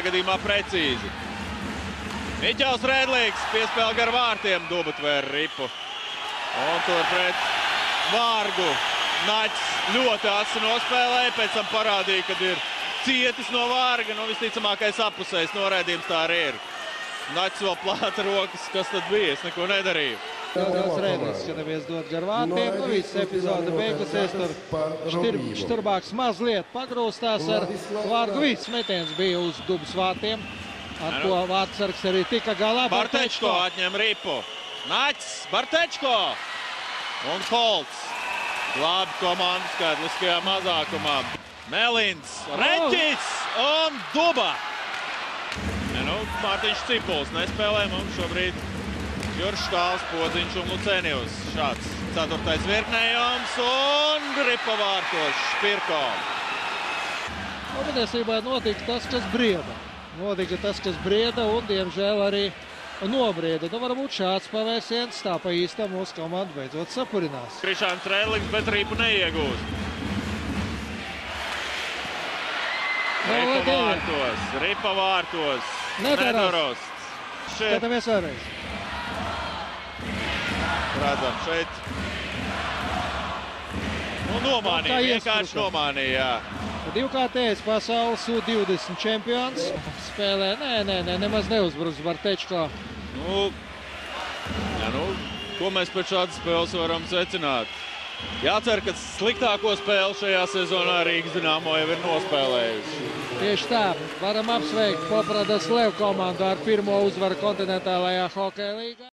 Gadījumā precīzi. Miķels Rēdlīgs piespēl gar vārtiem, Dubatvēra ripu. Un tur pret Vārgu Naķis ļoti asi nospēlēja, pēc tam parādīja, kad ir cietis no Vārga. Nu, visticamākais apusējs noraidījums tā arī ir. Naķis vēl plāta rokas, kas tad bija, es neko nedarīju. Daudz Rēdlīgs, ka nevies dot gar vārtiem. Nu, viss epizode beigusies, tur Šturbāks mazliet pagrūstās ar Vārgu. Viss metiens bija uz Dubas vārtiem, ar ko vārtsargs arī tika galā. Bartečko atņem ripu. Naķis, Bartečko un Holts. Labi komandu skaitliskajā mazākumā. Melins, Reķis un Duba. Nu, Mārtiņš Cipuls nespēlē mums šobrīd. Jurš Štāls, Podziņš un Lucēnijus. Šāds 4. virknējums un ripa vārtos Špirko. Patiesībā notika tas, kas brieda. Un, diemžēl, arī nobrieda. Nu, varbūt šāds pavērsiens tā pa īstam mūsu komandu beidzot sapurinās. Krišāns Rēdlīgs, bet ripu neiegūst. Ripa vārtos. Nedorosts. Skatāmies vēlreiz. Redzam šeit. Nu, nomānīja, vienkārši nomānīja, jā. Divkārtējs pasaules U20 čempions. Spēlē, nemaz neuzbruks Bartečko. Ko mēs pēc šādas spēles varam secināt? Jācer, ka sliktāko spēli šajā sezonā Rīgas Dinamo jau ir nospēlējusi. Tieši tā, varam apsveikt Popradas Lev komandu ar pirmo uzvaru kontinentālajā hokeja līgā.